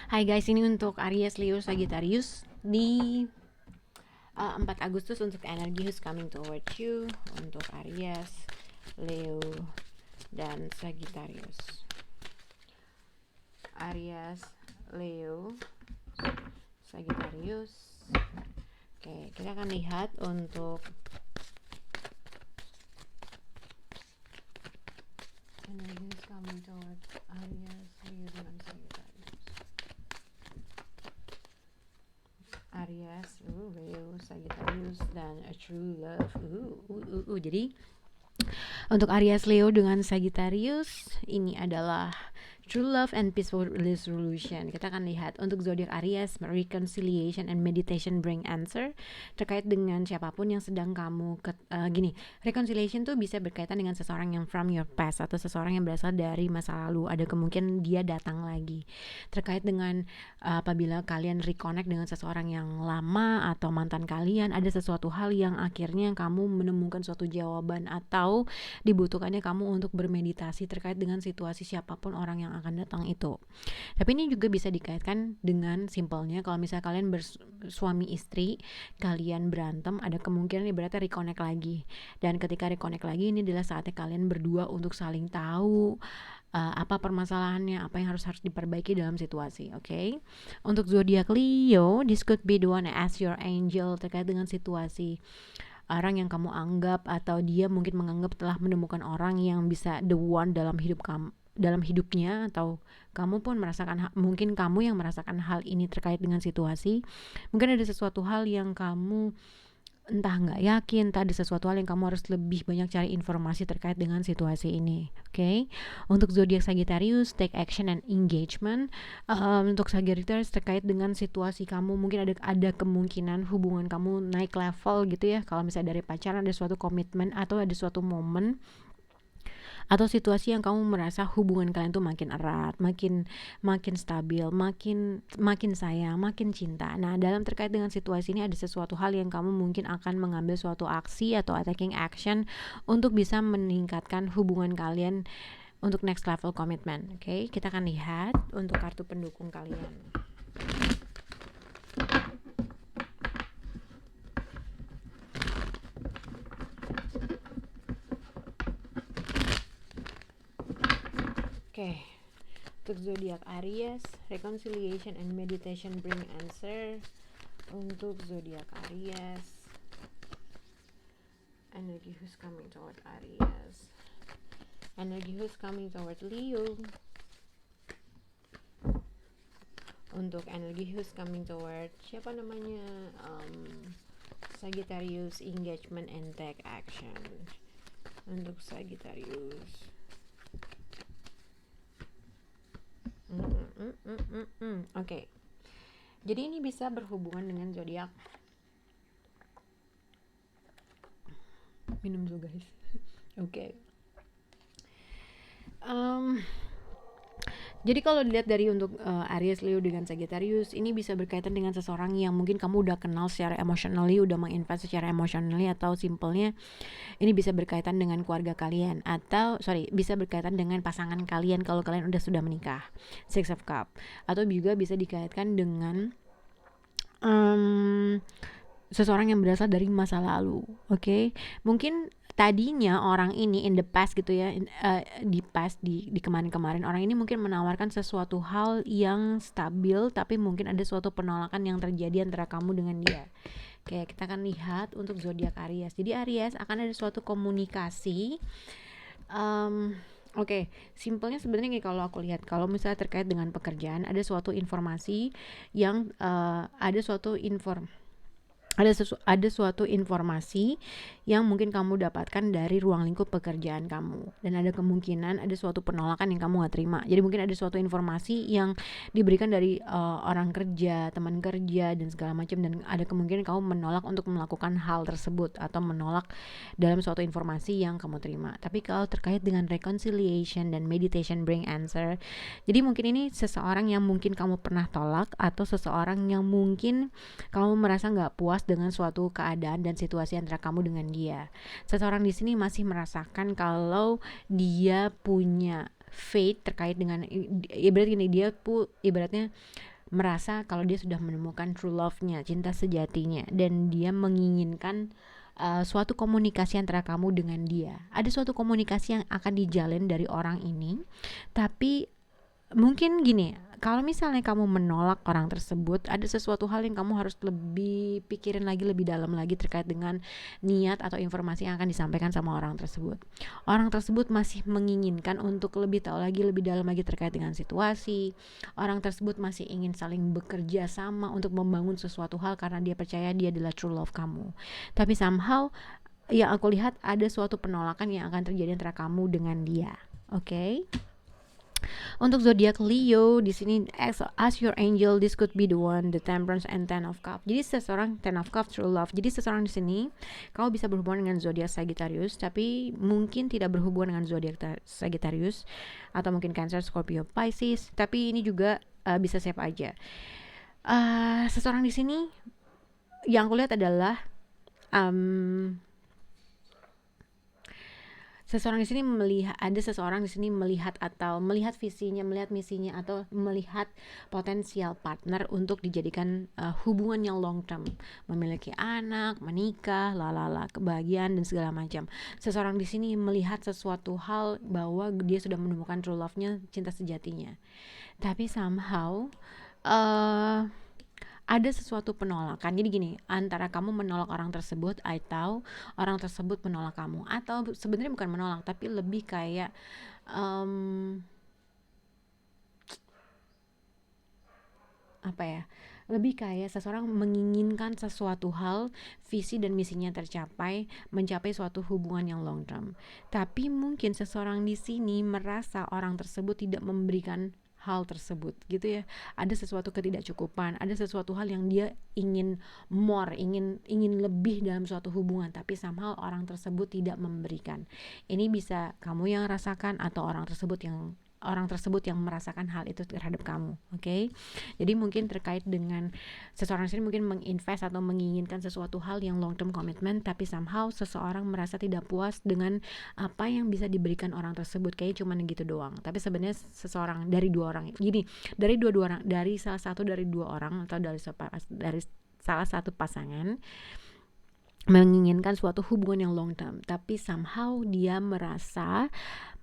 Hai guys, ini untuk Aries, Leo, Sagittarius di 4 Agustus untuk energi who's coming towards you untuk Aries, Leo, dan Sagittarius. Aries, Leo, Sagittarius. Oke, kita akan lihat untuk energi who's coming towards Aries, Leo, dan Sagittarius. Aries, Leo, Sagittarius, dan a true love. Jadi untuk Aries, Leo dengan Sagittarius ini adalah true love and peaceful resolution. Kita akan lihat untuk zodiak Aries, reconciliation and meditation bring answer terkait dengan siapapun yang sedang kamu gini. Reconciliation tuh bisa berkaitan dengan seseorang yang from your past atau seseorang yang berasal dari masa lalu. Ada kemungkinan dia datang lagi. Terkait dengan apabila kalian reconnect dengan seseorang yang lama atau mantan kalian, ada sesuatu hal yang akhirnya kamu menemukan suatu jawaban atau dibutuhkannya kamu untuk bermeditasi terkait dengan situasi siapapun orang yang akan datang itu. Tapi ini juga bisa dikaitkan dengan simpelnya kalau misalnya kalian bersuami istri, kalian berantem, ada kemungkinan ibaratnya reconnect lagi. Dan ketika reconnect lagi, ini adalah saatnya kalian berdua untuk saling tahu apa permasalahannya, apa yang harus diperbaiki dalam situasi. Okay? Untuk zodiak Leo, this could be the one as your angel terkait dengan situasi orang yang kamu anggap atau dia mungkin menganggap telah menemukan orang yang bisa the one dalam hidup kamu, dalam hidupnya, atau kamu pun merasakan, mungkin kamu yang merasakan hal ini terkait dengan situasi. Mungkin ada sesuatu hal yang kamu entah nggak yakin, entah ada sesuatu hal yang kamu harus lebih banyak cari informasi terkait dengan situasi ini. Okay? Untuk zodiak Sagittarius, take action and engagement. Untuk Sagittarius terkait dengan situasi kamu, mungkin ada kemungkinan hubungan kamu naik level gitu ya. Kalau misalnya dari pacaran ada suatu komitmen atau ada suatu momen atau situasi yang kamu merasa hubungan kalian tuh makin erat, makin stabil, makin sayang, makin cinta. Nah, dalam terkait dengan situasi ini ada sesuatu hal yang kamu mungkin akan mengambil suatu aksi atau attacking action untuk bisa meningkatkan hubungan kalian untuk next level commitment. Oke, kita akan lihat untuk kartu pendukung kalian. Oke. Untuk zodiak Aries, reconciliation and meditation bring answer. Untuk zodiak Aries, energy who's coming toward Aries, energy who's coming toward Leo. Untuk energy who's coming toward siapa namanya, Sagittarius, engagement and take action. Untuk Sagittarius, Oke. Jadi ini bisa berhubungan dengan zodiak. Minum dulu guys. Oke. Jadi kalau dilihat dari untuk Aries, Leo dengan Sagittarius, ini bisa berkaitan dengan seseorang yang mungkin kamu udah kenal secara emotionally, udah menginvest secara emotionally, atau simpelnya ini bisa berkaitan dengan keluarga kalian, atau bisa berkaitan dengan pasangan kalian kalau kalian sudah menikah. Six of Cup. Atau juga bisa dikaitkan dengan seseorang yang berasal dari masa lalu. Oke? Mungkin tadinya orang ini in the past gitu ya, di kemarin-kemarin orang ini mungkin menawarkan sesuatu hal yang stabil, tapi mungkin ada suatu penolakan yang terjadi antara kamu dengan dia. Oke, kita akan lihat untuk zodiak Aries. Jadi Aries akan ada suatu komunikasi. Oke, simpelnya sebenarnya nih kalau aku lihat, kalau misalnya terkait dengan pekerjaan, ada suatu informasi yang ada suatu informasi yang mungkin kamu dapatkan dari ruang lingkup pekerjaan kamu, dan ada kemungkinan ada suatu penolakan yang kamu gak terima. Jadi mungkin ada suatu informasi yang diberikan dari orang kerja, teman kerja, dan segala macam, dan ada kemungkinan kamu menolak untuk melakukan hal tersebut atau menolak dalam suatu informasi yang kamu terima. Tapi kalau terkait dengan reconciliation dan meditation bring answer, jadi mungkin ini seseorang yang mungkin kamu pernah tolak, atau seseorang yang mungkin kamu merasa gak puas dengan suatu keadaan dan situasi antara kamu dengan dia. Seseorang di sini masih merasakan kalau dia punya faith terkait dengan ibaratnya merasa kalau dia sudah menemukan true love-nya, cinta sejatinya, dan dia menginginkan suatu komunikasi antara kamu dengan dia. Ada suatu komunikasi yang akan dijalin dari orang ini, tapi mungkin gini, kalau misalnya kamu menolak orang tersebut, ada sesuatu hal yang kamu harus lebih pikirin lagi, lebih dalam lagi terkait dengan niat atau informasi yang akan disampaikan sama orang tersebut. Orang tersebut masih menginginkan untuk lebih tahu lagi, lebih dalam lagi terkait dengan situasi. Orang tersebut masih ingin saling bekerja sama untuk membangun sesuatu hal karena dia percaya dia adalah true love kamu. Tapi somehow yang aku lihat ada suatu penolakan yang akan terjadi antara kamu dengan dia. Oke? Untuk zodiak Leo di sini, as your angel, this could be the one, the Temperance and Ten of Cups. Jadi seseorang, Ten of Cups, true love. Jadi seseorang di sini kamu bisa berhubungan dengan zodiak Sagittarius, tapi mungkin tidak berhubungan dengan zodiak Sagittarius, atau mungkin Cancer, Scorpio, Pisces. Tapi ini juga bisa siapa aja. Seseorang di sini yang aku lihat adalah seseorang di sini melihat atau melihat visinya, melihat misinya, atau melihat potensial partner untuk dijadikan hubungan yang long term, memiliki anak, menikah, kebahagiaan dan segala macam. Seseorang di sini melihat sesuatu hal bahwa dia sudah menemukan true love-nya, cinta sejatinya. Tapi somehow ada sesuatu penolakan. Jadi gini, antara kamu menolak orang tersebut atau orang tersebut menolak kamu, atau sebenarnya bukan menolak tapi lebih kayak lebih kayak seseorang menginginkan sesuatu hal, visi dan misinya tercapai, mencapai suatu hubungan yang long term. Tapi mungkin seseorang di sini merasa orang tersebut tidak memberikan hal tersebut gitu ya. Ada sesuatu ketidakcukupan, ada sesuatu hal yang dia ingin more, ingin lebih dalam suatu hubungan, tapi somehow orang tersebut tidak memberikan. Ini bisa kamu yang rasakan atau orang tersebut yang merasakan hal itu terhadap kamu. Oke? Jadi mungkin terkait dengan seseorang sendiri mungkin menginvest atau menginginkan sesuatu hal yang long term commitment, tapi somehow seseorang merasa tidak puas dengan apa yang bisa diberikan orang tersebut, kayak cuma gitu doang. Tapi sebenarnya seseorang dari dua orang, gini, dari salah satu dari dua orang atau dari salah satu pasangan menginginkan suatu hubungan yang long term, tapi somehow dia merasa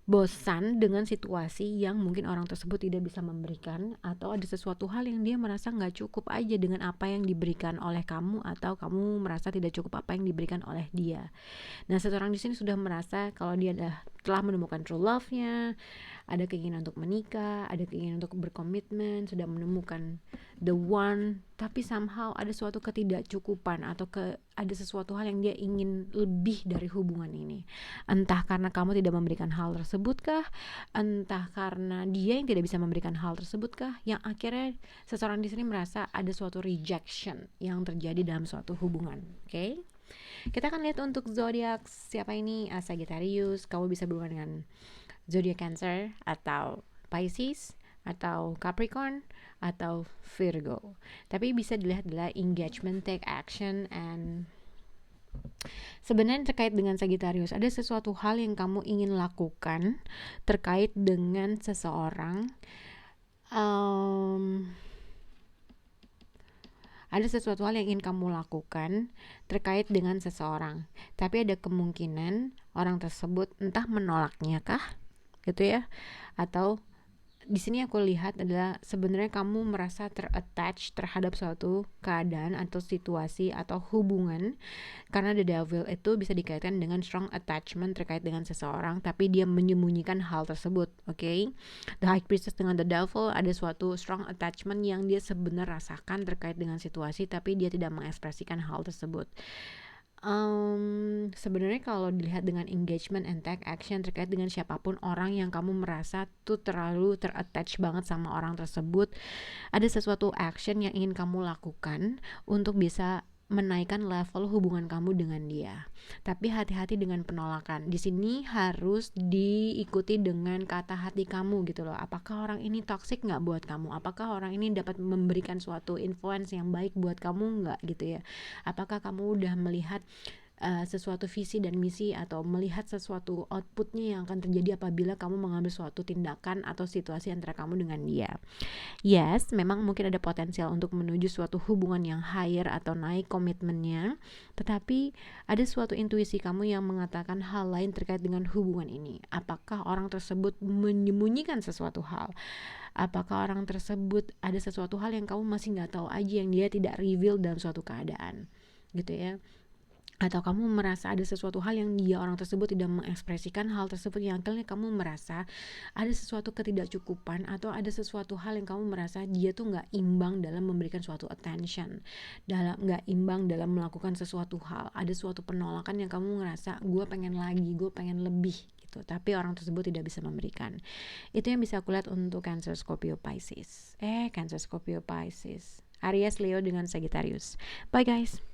bosan dengan situasi yang mungkin orang tersebut tidak bisa memberikan, atau ada sesuatu hal yang dia merasa nggak cukup aja dengan apa yang diberikan oleh kamu, atau kamu merasa tidak cukup apa yang diberikan oleh dia. Nah, seseorang di sini sudah merasa kalau dia telah menemukan true love-nya, ada keinginan untuk menikah, ada keinginan untuk berkomitmen, sudah menemukan the one, tapi somehow ada suatu ketidakcukupan atau ada sesuatu hal yang dia ingin lebih dari hubungan ini. Entah karena kamu tidak memberikan hal tersebut kah, entah karena dia yang tidak bisa memberikan hal tersebut kah, yang akhirnya seseorang di sini merasa ada suatu rejection yang terjadi dalam suatu hubungan. Oke? Kita akan lihat untuk zodiak siapa ini. Sagittarius, kamu bisa berhubungan dengan zodiak Cancer atau Pisces atau Capricorn atau Virgo. Tapi bisa dilihat adalah engagement, take action, and sebenarnya terkait dengan Sagittarius ada sesuatu hal yang kamu ingin lakukan terkait dengan seseorang. Ada sesuatu hal yang ingin kamu lakukan terkait dengan seseorang, tapi ada kemungkinan orang tersebut entah menolaknya kah, gitu ya, atau di sini aku lihat adalah sebenarnya kamu merasa ter-attach terhadap suatu keadaan atau situasi atau hubungan, karena the devil itu bisa dikaitkan dengan strong attachment terkait dengan seseorang, tapi dia menyembunyikan hal tersebut. Oke? The High Priestess dengan the devil ada suatu strong attachment yang dia sebenarnya rasakan terkait dengan situasi, tapi dia tidak mengekspresikan hal tersebut. Sebenarnya kalau dilihat dengan engagement and take action terkait dengan siapapun orang yang kamu merasa tuh terlalu ter-attach banget sama orang tersebut, ada sesuatu action yang ingin kamu lakukan untuk bisa menaikkan level hubungan kamu dengan dia. Tapi hati-hati dengan penolakan. Di sini harus diikuti dengan kata hati kamu gitu loh. Apakah orang ini toxic nggak buat kamu? Apakah orang ini dapat memberikan suatu influence yang baik buat kamu nggak gitu ya? Apakah kamu udah melihat sesuatu visi dan misi atau melihat sesuatu outputnya yang akan terjadi apabila kamu mengambil suatu tindakan atau situasi antara kamu dengan dia. Yes, memang mungkin ada potensial untuk menuju suatu hubungan yang higher atau naik komitmennya, tetapi ada suatu intuisi kamu yang mengatakan hal lain terkait dengan hubungan ini. Apakah orang tersebut menyembunyikan sesuatu hal? Apakah orang tersebut ada sesuatu hal yang kamu masih nggak tahu aja, yang dia tidak reveal dalam suatu keadaan, gitu ya? Atau kamu merasa ada sesuatu hal yang dia orang tersebut tidak mengekspresikan hal tersebut, yang akhirnya kamu merasa ada sesuatu ketidakcukupan, atau ada sesuatu hal yang kamu merasa dia tuh nggak imbang dalam memberikan suatu attention, nggak imbang dalam melakukan sesuatu hal, ada suatu penolakan yang kamu ngerasa gue pengen lagi, gue pengen lebih gitu, tapi orang tersebut tidak bisa memberikan. Itu yang bisa aku lihat untuk Cancer, Scorpio, Pisces. Cancer, Scorpio, Pisces, Aries, Leo dengan Sagittarius. Bye guys.